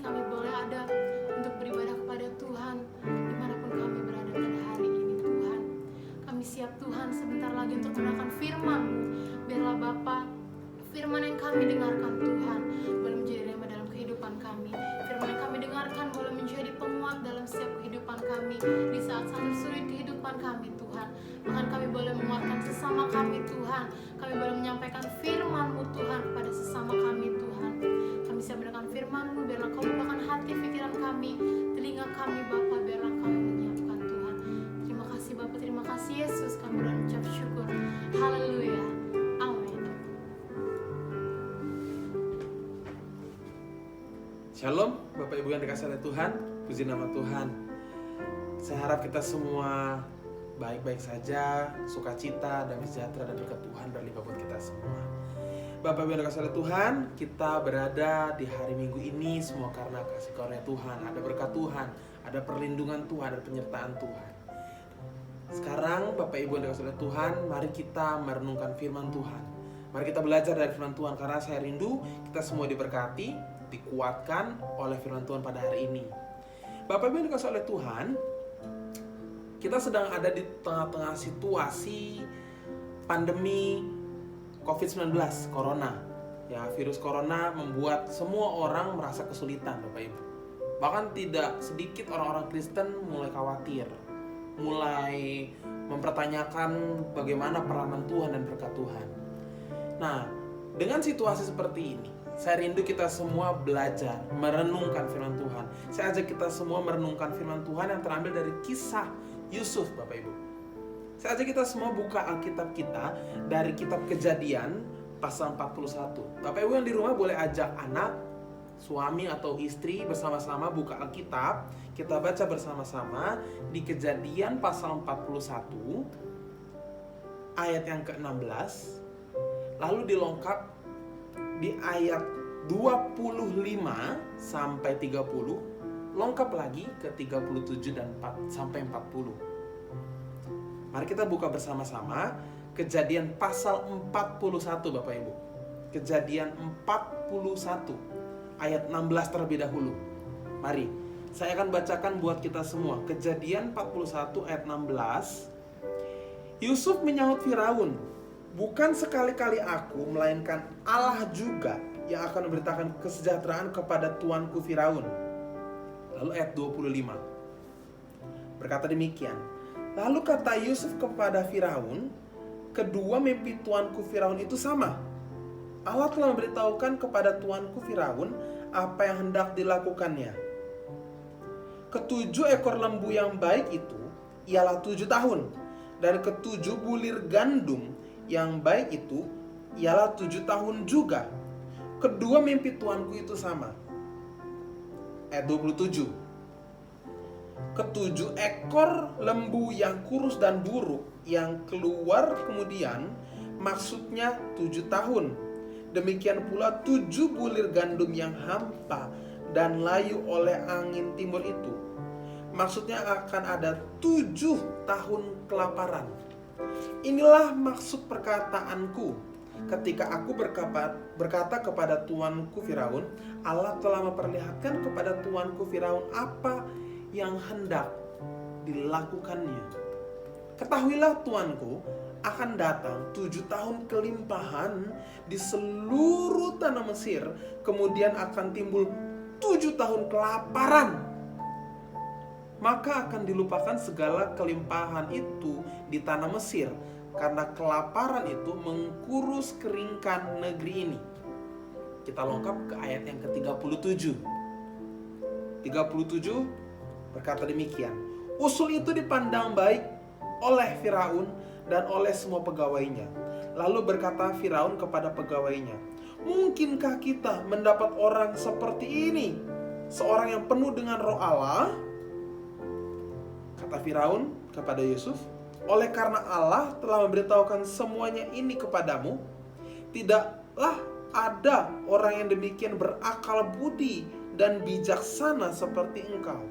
kami boleh ada untuk beribadah kepada Tuhan dimanapun kami berada pada hari ini Tuhan. Kami siap Tuhan sebentar lagi untuk mendengarkan firman-Mu. Biarlah Bapa, firman yang kami dengarkan Tuhan boleh menjadi rema dalam kehidupan kami. Firman yang kami dengarkan boleh menjadi penguat dalam setiap kehidupan kami di saat-saat tersulit kehidupan kami Tuhan. Bahkan kami boleh menguatkan sesama kami Tuhan. Kami boleh menyampaikan firman-Mu Tuhan kepada sesama kami Tuhan. Kami siap mendengarkan firman-Mu, biarlah Kau bukakan kami, telinga kami Bapa, biarlah kami menyiapkan Tuhan. Terima kasih Bapa, terima kasih Yesus, kami berucap syukur. Haleluya, amin. Shalom Bapak Ibu yang dikasihi oleh Tuhan, puji nama Tuhan. Saya harap kita semua baik-baik saja, sukacita, damai sejahtera dan berkat Tuhan berlimpah buat kita semua. Bapak Ibu yang dikasihi oleh Tuhan, kita berada di hari Minggu ini semua karena kasih karunia Tuhan, ada berkat Tuhan, ada perlindungan Tuhan, ada penyertaan Tuhan. Sekarang Bapak Ibu yang dikasihi oleh Tuhan, mari kita merenungkan firman Tuhan. Mari kita belajar dari firman Tuhan, karena saya rindu kita semua diberkati, dikuatkan oleh firman Tuhan pada hari ini. Bapak Ibu yang dikasihi oleh Tuhan, kita sedang ada di tengah-tengah situasi pandemi COVID-19, Corona. Ya, virus Corona membuat semua orang merasa kesulitan, Bapak Ibu. Bahkan tidak sedikit orang-orang Kristen mulai khawatir, mulai mempertanyakan bagaimana peranan Tuhan dan berkat Tuhan. Nah, dengan situasi seperti ini, saya rindu kita semua belajar, merenungkan firman Tuhan. Saya ajak kita semua merenungkan firman Tuhan yang terambil dari kisah Yusuf, Bapak Ibu. Saya ajak kita semua buka Alkitab kita dari kitab Kejadian pasal 41. Bapak Ibu yang di rumah boleh ajak anak, suami atau istri bersama-sama buka Alkitab. Kita baca bersama-sama di Kejadian pasal 41 ayat yang ke-16. Lalu dilengkap di ayat 25 sampai 30, lengkap lagi ke 37 dan 4 sampai 40. Mari kita buka bersama-sama Kejadian pasal 41, Bapak Ibu. Kejadian 41 ayat 16 terlebih dahulu. Mari, saya akan bacakan buat kita semua. Kejadian 41 ayat 16. Yusuf menyahut Firaun, "Bukan sekali-kali aku, melainkan Allah juga yang akan memberitakan kesejahteraan kepada tuanku Firaun." Lalu ayat 25 berkata demikian, "Lalu kata Yusuf kepada Firaun, kedua mimpi tuanku Firaun itu sama. Allah telah memberitahukan kepada tuanku Firaun apa yang hendak dilakukannya. Ketujuh ekor lembu yang baik itu ialah 7 tahun, dan ketujuh bulir gandum yang baik itu ialah 7 tahun juga. Kedua mimpi tuanku itu sama." Ayat 27. "Ketujuh ekor lembu yang kurus dan buruk yang keluar kemudian, maksudnya 7 tahun. Demikian pula 7 bulir gandum yang hampa dan layu oleh angin timur itu. Maksudnya akan ada 7 tahun kelaparan. Inilah maksud perkataanku ketika aku berkata kepada tuanku Firaun, Allah telah memperlihatkan kepada tuanku Firaun apa yang hendak dilakukannya. Ketahuilah tuanku, akan datang 7 tahun kelimpahan di seluruh tanah Mesir, kemudian akan timbul 7 tahun kelaparan. Maka akan dilupakan segala kelimpahan itu di tanah Mesir, karena kelaparan itu mengkurus keringkan negeri ini." Kita lengkap ke ayat yang ke-37. 37 berkata demikian, "Usul itu dipandang baik oleh Firaun dan oleh semua pegawainya. Lalu berkata Firaun kepada pegawainya, mungkinkah kita mendapat orang seperti ini, seorang yang penuh dengan roh Allah?" Kata Firaun kepada Yusuf, "Oleh karena Allah telah memberitahukan semuanya ini kepadamu, tidaklah ada orang yang demikian berakal budi dan bijaksana seperti engkau.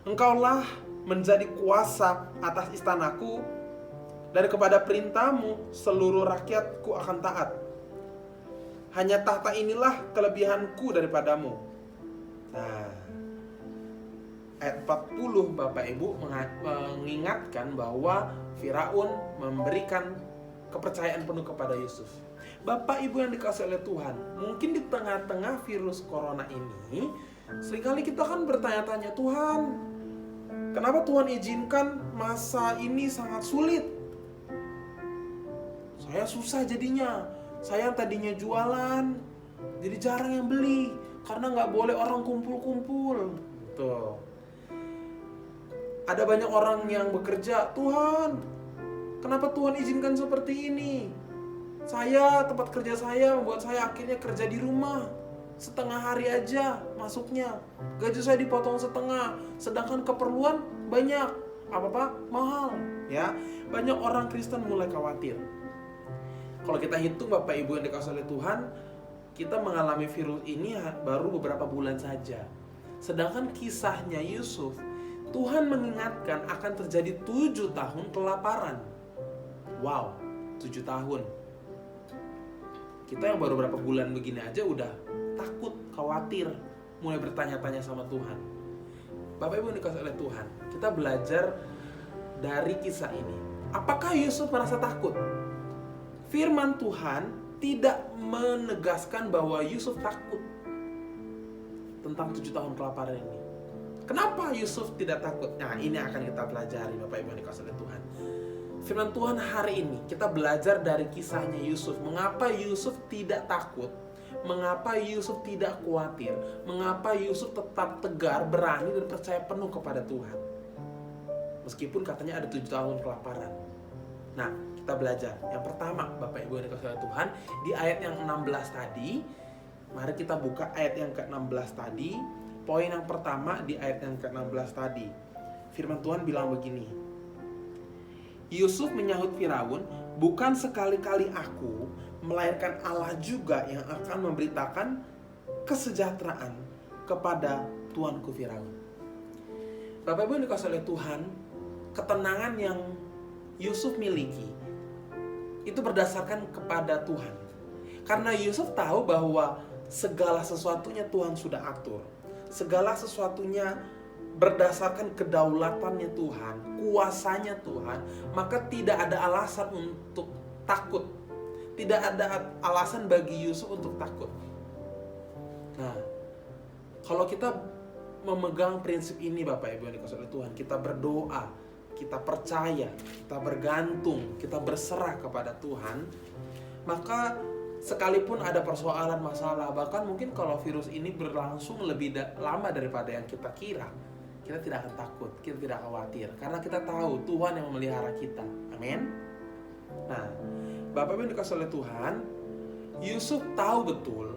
Engkaulah menjadi kuasa atas istanaku, dan kepada perintahmu seluruh rakyatku akan taat. Hanya tahta inilah kelebihanku daripadamu." Nah, ayat 40 Bapak Ibu mengingatkan bahwa Firaun memberikan kepercayaan penuh kepada Yusuf. Bapak Ibu yang dikasihi oleh Tuhan, mungkin di tengah-tengah virus corona ini, seringkali kita kan bertanya-tanya, Tuhan, kenapa Tuhan izinkan masa ini sangat sulit? Saya susah jadinya. Saya yang tadinya jualan, jadi jarang yang beli, karena nggak boleh orang kumpul-kumpul. Tuh. Ada banyak orang yang bekerja, Tuhan, kenapa Tuhan izinkan seperti ini? Tempat kerja saya membuat saya akhirnya kerja di rumah. Setengah hari aja masuknya. Gaji saya dipotong setengah. Sedangkan keperluan banyak. Apa-apa mahal. Ya, banyak orang Kristen mulai khawatir. Kalau kita hitung Bapak Ibu yang dikasihi oleh Tuhan, kita mengalami virus ini baru beberapa bulan saja. Sedangkan kisahnya Yusuf, Tuhan mengingatkan akan terjadi 7 tahun kelaparan. Wow, 7 tahun. Kita yang baru berapa bulan begini aja udah takut, khawatir, mulai bertanya-tanya sama Tuhan. Bapak Ibu yang dikasihi oleh Tuhan, kita belajar dari kisah ini. Apakah Yusuf merasa takut? Firman Tuhan tidak menegaskan bahwa Yusuf takut tentang 7 tahun kelaparan ini. Kenapa Yusuf tidak takut? Nah, ini akan kita pelajari Bapak Ibu yang dikasihi oleh Tuhan. Firman Tuhan hari ini kita belajar dari kisahnya Yusuf. Mengapa Yusuf tidak takut? Mengapa Yusuf tidak khawatir? Mengapa Yusuf tetap tegar, berani dan percaya penuh kepada Tuhan? Meskipun katanya ada 7 tahun kelaparan. Nah, kita belajar. Yang pertama, Bapak Ibu yang dikasihi oleh Tuhan, di ayat yang 16 tadi, mari kita buka ayat yang ke-16 tadi. Poin yang pertama di ayat yang ke-16 tadi. Firman Tuhan bilang begini. Yusuf menyahut Firaun, bukan sekali-kali aku, melainkan Allah juga yang akan memberitakan kesejahteraan kepada tuanku Firaun. Bapak Ibu yang dikasihi oleh Tuhan, ketenangan yang Yusuf miliki itu berdasarkan kepada Tuhan. Karena Yusuf tahu bahwa segala sesuatunya Tuhan sudah atur. Segala sesuatunya berdasarkan kedaulatannya Tuhan, kuasanya Tuhan, maka tidak ada alasan untuk takut. Tidak ada alasan bagi Yusuf untuk takut. Nah, kalau kita memegang prinsip ini Bapak Ibu yang dikasihi oleh Tuhan, kita berdoa, kita percaya, kita bergantung, kita berserah kepada Tuhan, maka sekalipun ada persoalan masalah, bahkan mungkin kalau virus ini berlangsung lebih lama daripada yang kita kira, kita tidak akan takut, kita tidak khawatir, karena kita tahu Tuhan yang memelihara kita. Amin. Nah, Bapak Ibu yang dikasihi oleh Tuhan, Yusuf tahu betul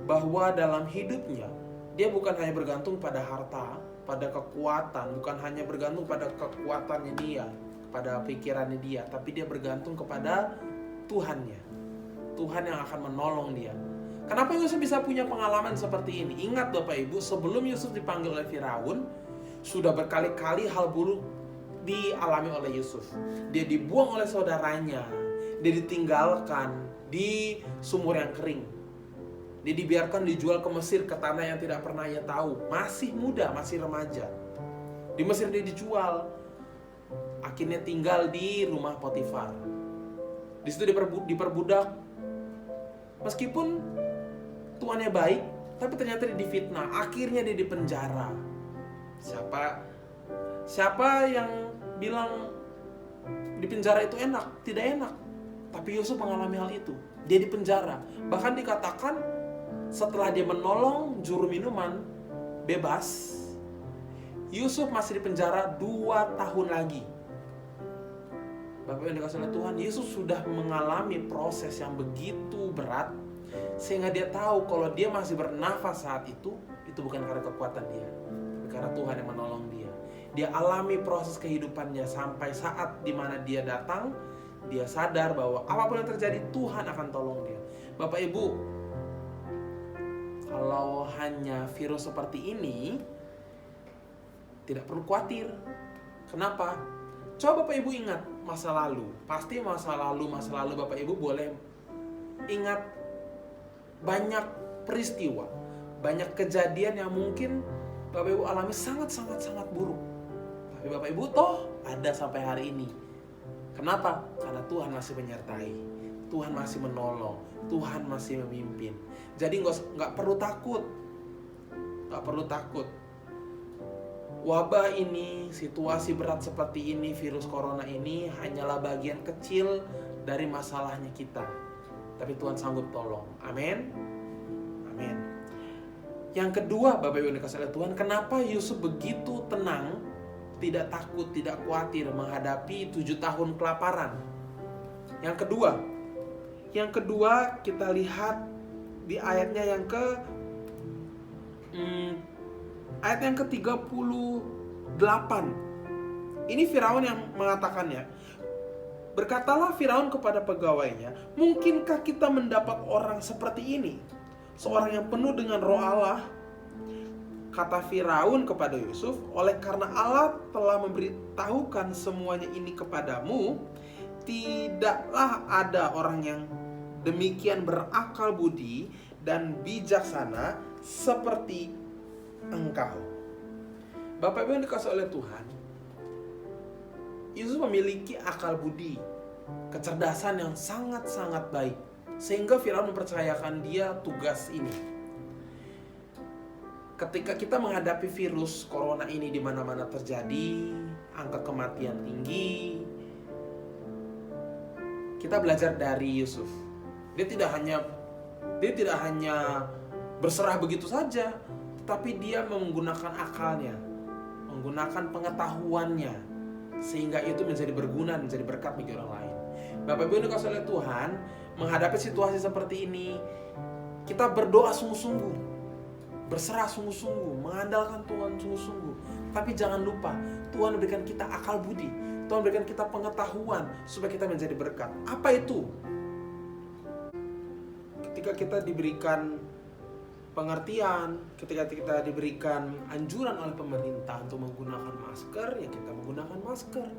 bahwa dalam hidupnya dia bukan hanya bergantung pada harta, pada kekuatan, bukan hanya bergantung pada kekuatannya dia, pada pikirannya dia, tapi dia bergantung kepada Tuhannya. Tuhan yang akan menolong dia. Kenapa Yusuf bisa punya pengalaman seperti ini? Ingat Bapak Ibu, sebelum Yusuf dipanggil oleh Firaun, sudah berkali-kali hal buruk dialami oleh Yusuf. Dia dibuang oleh saudaranya, dia ditinggalkan di sumur yang kering. Dia dibiarkan dijual ke Mesir, ke tanah yang tidak pernah ia tahu. Masih muda, masih remaja. Di Mesir dia dijual. Akhirnya tinggal di rumah Potifar. Di situ diperbudak. Meskipun tuannya baik, tapi ternyata dia difitnah. Akhirnya dia dipenjara. Siapa yang bilang di penjara itu enak? Tidak enak. Tapi Yusuf mengalami hal itu. Dia dipenjara. Bahkan dikatakan setelah dia menolong juru minuman bebas, Yusuf masih dipenjara 2 tahun lagi. Bapak yang dikasihi oleh Tuhan, Yesus sudah mengalami proses yang begitu berat, sehingga dia tahu kalau dia masih bernafas saat itu bukan karena kekuatan dia, tapi karena Tuhan yang menolong dia. Dia alami proses kehidupannya sampai saat dimana dia datang, dia sadar bahwa apapun yang terjadi Tuhan akan tolong dia. Bapak Ibu, kalau hanya virus seperti ini, tidak perlu khawatir. Kenapa? Coba Bapak Ibu ingat masa lalu. Pasti masa lalu Bapak Ibu boleh ingat banyak peristiwa, banyak kejadian yang mungkin Bapak Ibu alami sangat buruk. Tapi Bapak Ibu toh ada sampai hari ini. Kenapa? Karena Tuhan masih menyertai, Tuhan masih menolong, Tuhan masih memimpin. Jadi nggak perlu takut, nggak perlu takut. Wabah ini, situasi berat seperti ini, virus corona ini hanyalah bagian kecil dari masalahnya kita. Tapi Tuhan sanggup tolong. Amin. Amin. Yang kedua, Bapak Ibu yang dikasihi oleh Tuhan, kenapa Yusuf begitu tenang, tidak takut, tidak khawatir menghadapi 7 tahun kelaparan? Yang kedua kita lihat di ayatnya yang ke-38. Ini Firaun yang mengatakannya. Berkatalah Firaun kepada pegawainya, mungkinkah kita mendapat orang seperti ini? Seorang yang penuh dengan roh Allah. Kata Firaun kepada Yusuf, oleh karena Allah telah memberitahukan semuanya ini kepadamu, tidaklah ada orang yang demikian berakal budi dan bijaksana seperti engkau. Bapak Ibu yang dikasihi oleh Tuhan, Yusuf memiliki akal budi, kecerdasan yang sangat-sangat baik, sehingga Firaun mempercayakan dia tugas ini. Ketika kita menghadapi virus corona ini di mana-mana terjadi, angka kematian tinggi, kita belajar dari Yusuf. Dia tidak hanya berserah begitu saja, tetapi dia menggunakan akalnya, menggunakan pengetahuannya, sehingga itu menjadi berguna, menjadi berkat bagi orang lain. Bapak Ibu yang dikasihi oleh Tuhan, menghadapi situasi seperti ini, kita berdoa sungguh-sungguh, berserah sungguh-sungguh, mengandalkan Tuhan sungguh-sungguh. Tapi jangan lupa, Tuhan memberikan kita akal budi, Tuhan memberikan kita pengetahuan supaya kita menjadi berkat. Apa itu? Ketika kita diberikan pengertian, ketika kita diberikan anjuran oleh pemerintah untuk menggunakan masker, ya kita menggunakan masker.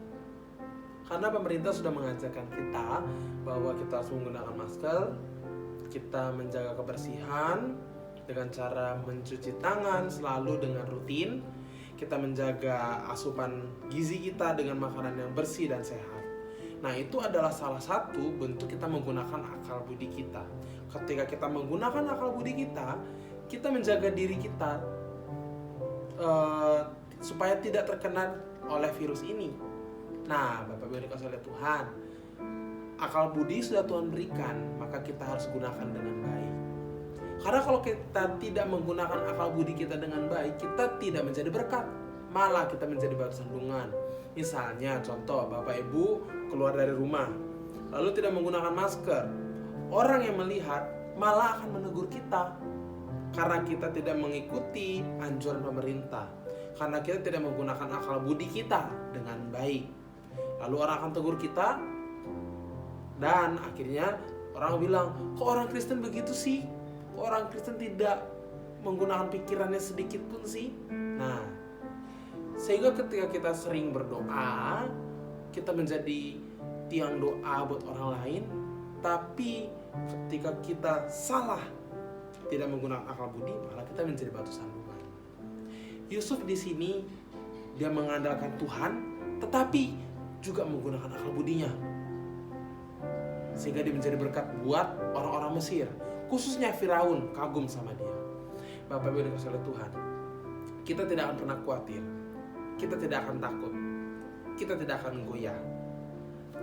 Karena pemerintah sudah mengajarkan kita bahwa kita harus menggunakan masker, kita menjaga kebersihan dengan cara mencuci tangan selalu dengan rutin, kita menjaga asupan gizi kita dengan makanan yang bersih dan sehat. Nah, itu adalah salah satu bentuk kita menggunakan akal budi kita. Ketika kita menggunakan akal budi kita menjaga diri kita supaya tidak terkena oleh virus ini. Nah, Bapak Ibu yang dikasihi oleh Tuhan, akal budi sudah Tuhan berikan, maka kita harus gunakan dengan baik. Karena kalau kita tidak menggunakan akal budi kita dengan baik, kita tidak menjadi berkat, malah kita menjadi batu sandungan. Misalnya contoh, Bapak Ibu keluar dari rumah lalu tidak menggunakan masker, orang yang melihat malah akan menegur kita karena kita tidak mengikuti anjuran pemerintah, karena kita tidak menggunakan akal budi kita dengan baik. Lalu orang akan tegur kita, dan akhirnya orang bilang, kok orang Kristen begitu sih? Kok orang Kristen tidak menggunakan pikirannya sedikit pun sih? Nah, sehingga ketika kita sering berdoa, kita menjadi tiang doa buat orang lain. Tapi ketika kita salah, tidak menggunakan akal budi, malah kita menjadi batu sandungan. Yusuf di sini dia mengandalkan Tuhan, tetapi juga menggunakan akal budinya, sehingga dia menjadi berkat buat orang-orang Mesir, khususnya Firaun kagum sama dia. Bapak Ibu yang dikasihi oleh Tuhan, kita tidak akan pernah khawatir, kita tidak akan takut, kita tidak akan goyah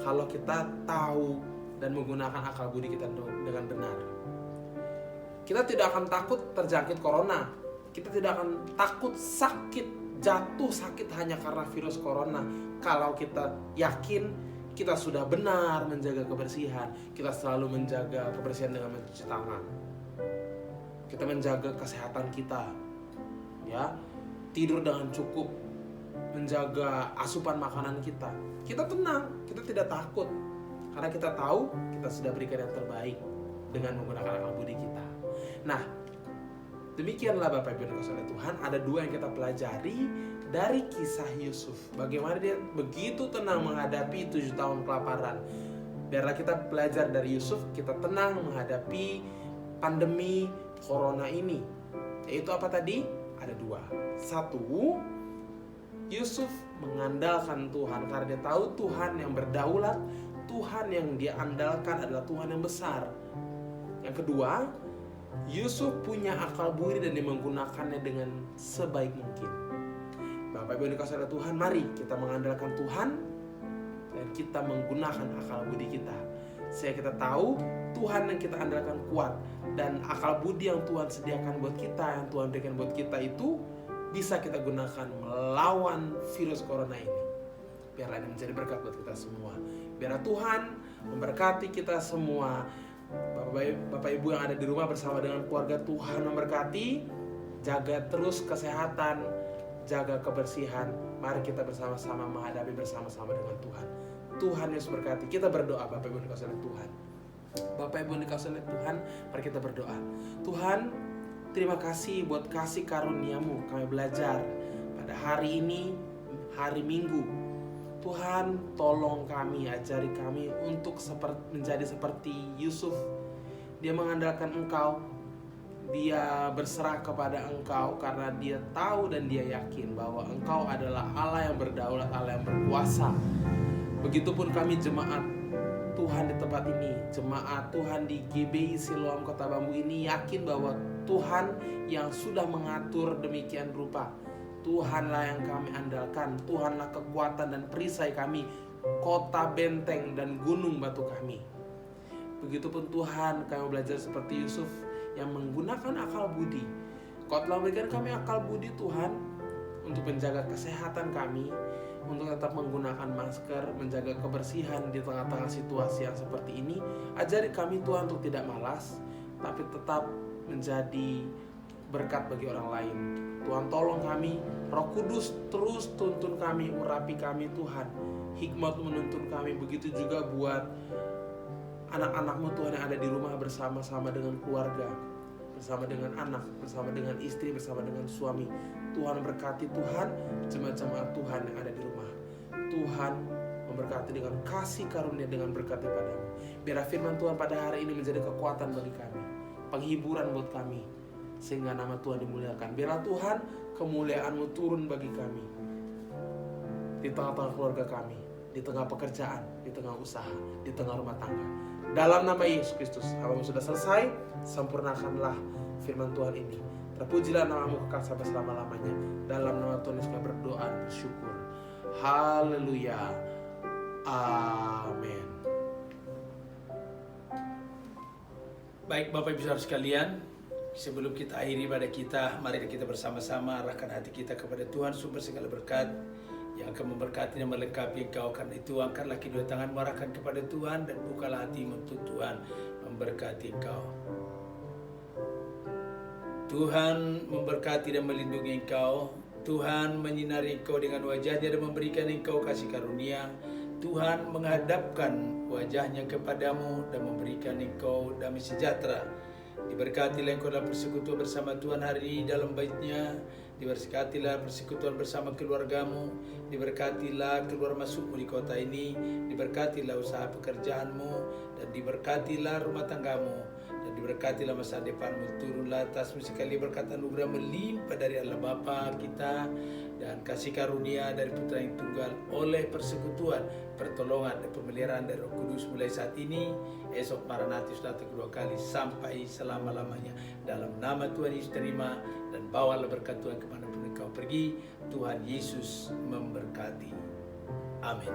kalau kita tahu dan menggunakan akal budi kita dengan benar. Kita tidak akan takut terjangkit corona, kita tidak akan takut jatuh sakit hanya karena virus corona, kalau kita yakin kita sudah benar menjaga kebersihan. Kita selalu menjaga kebersihan dengan mencuci tangan, kita menjaga kesehatan kita, ya, tidur dengan cukup, menjaga asupan makanan kita. Kita tenang, kita tidak takut, karena kita tahu kita sudah berikan yang terbaik dengan menggunakan akal budi kita. Nah, demikianlah Bapak Ibu yang dikasihi oleh Tuhan, ada dua yang kita pelajari dari kisah Yusuf. Bagaimana dia begitu tenang menghadapi 7 tahun kelaparan. Biarlah kita belajar dari Yusuf, kita tenang menghadapi pandemi corona ini. Yaitu apa tadi? Ada dua. Satu, Yusuf mengandalkan Tuhan karena dia tahu Tuhan yang berdaulat, Tuhan yang dia andalkan adalah Tuhan yang besar. Yang kedua, Yusuf punya akal budi dan dia menggunakannya dengan sebaik mungkin. Bapak Ibu yang dikasihi oleh Tuhan, mari kita mengandalkan Tuhan dan kita menggunakan akal budi kita, sehingga kita tahu Tuhan yang kita andalkan kuat, dan akal budi yang Tuhan sediakan buat kita, yang Tuhan berikan buat kita itu bisa kita gunakan melawan virus corona ini. Biarlah ini menjadi berkat buat kita semua. Biarlah Tuhan memberkati kita semua. Bapak Ibu yang ada di rumah bersama dengan keluarga, Tuhan memberkati. Jaga terus kesehatan, jaga kebersihan. Mari kita bersama-sama menghadapi bersama-sama dengan Tuhan. Tuhan Yesus berkati. Kita berdoa, Bapak Ibu dikasihi oleh Tuhan. Bapak Ibu dikasihi oleh Tuhan, mari kita berdoa. Tuhan, terima kasih buat kasih karunia-Mu. Kami belajar pada hari ini, hari Minggu. Tuhan, tolong kami, ajari kami untuk menjadi seperti Yusuf. Dia mengandalkan Engkau, dia berserah kepada Engkau karena dia tahu dan dia yakin bahwa Engkau adalah Allah yang berdaulat, Allah yang berkuasa. Begitupun kami jemaat Tuhan di tempat ini, jemaat Tuhan di GBI Siloam Kota Bambu ini yakin bahwa Tuhan yang sudah mengatur demikian rupa. Tuhanlah yang kami andalkan, Tuhanlah kekuatan dan perisai kami, kota benteng dan gunung batu kami. Begitupun Tuhan, kami belajar seperti Yusuf yang menggunakan akal budi. Kau telah memberikan kami akal budi Tuhan untuk menjaga kesehatan kami, untuk tetap menggunakan masker, menjaga kebersihan di tengah-tengah situasi yang seperti ini. Ajari kami Tuhan untuk tidak malas, tapi tetap menjadi berkat bagi orang lain. Tuhan tolong kami, Roh Kudus terus tuntun kami, urapi kami Tuhan. Hikmat menuntun kami, begitu juga buat anak-anak-Mu Tuhan yang ada di rumah bersama-sama dengan keluarga, bersama dengan anak, bersama dengan istri, bersama dengan suami. Tuhan berkati Tuhan, jemaat-jemaat Tuhan yang ada di rumah. Tuhan memberkati dengan kasih karunia, dengan berkat daripada-Mu. Biar firman Tuhan pada hari ini menjadi kekuatan bagi kami, penghiburan buat kami, sehingga nama Tuhan dimuliakan. Biarlah Tuhan kemuliaan-Mu turun bagi kami, di tengah-tengah keluarga kami, di tengah pekerjaan, di tengah usaha, di tengah rumah tangga. Dalam nama Yesus Kristus, hamba-Mu sudah selesai, sempurnakanlah firman Tuhan ini. Terpujilah nama-Mu kekal sampai selama-lamanya. Dalam nama Tuhan Yesus kami berdoa dan bersyukur. Haleluya. Amin. Baik Bapak Ibu Saudara sekalian, sebelum kita akhiri pada kita, mari kita bersama-sama arahkan hati kita kepada Tuhan sumber segala berkat yang akan memberkati dan melengkapi engkau. Karena itu angkatlah kedua tanganmu, arahkan kepada Tuhan dan bukalah hatimu untuk Tuhan memberkati engkau. Tuhan memberkati dan melindungi engkau. Tuhan menyinari engkau dengan wajahnya dan memberikan engkau kasih karunia. Tuhan menghadapkan wajahnya kepadamu dan memberikan engkau damai sejahtera. Diberkatilah engkau dalam persekutuan bersama Tuhan hari ini dalam baitnya. Diberkatilah persekutuan bersama keluargamu. Diberkatilah keluar masukmu di kota ini. Diberkatilah usaha pekerjaanmu. Dan diberkatilah rumah tanggamu. Dan diberkatilah masa depanmu. Turunlah atasmu sekali berkat anugerah melimpah dari Allah Bapa kita, dan kasih karunia dari Putra yang tunggal, oleh persekutuan, pertolongan dan pemeliharaan dari Roh Kudus mulai saat ini, esok Maranatha datang kedua kali, sampai selama-lamanya. Dalam nama Tuhan Yesus terima dan bawalah berkat Tuhan kemanapun engkau pergi. Tuhan Yesus memberkati. Amin.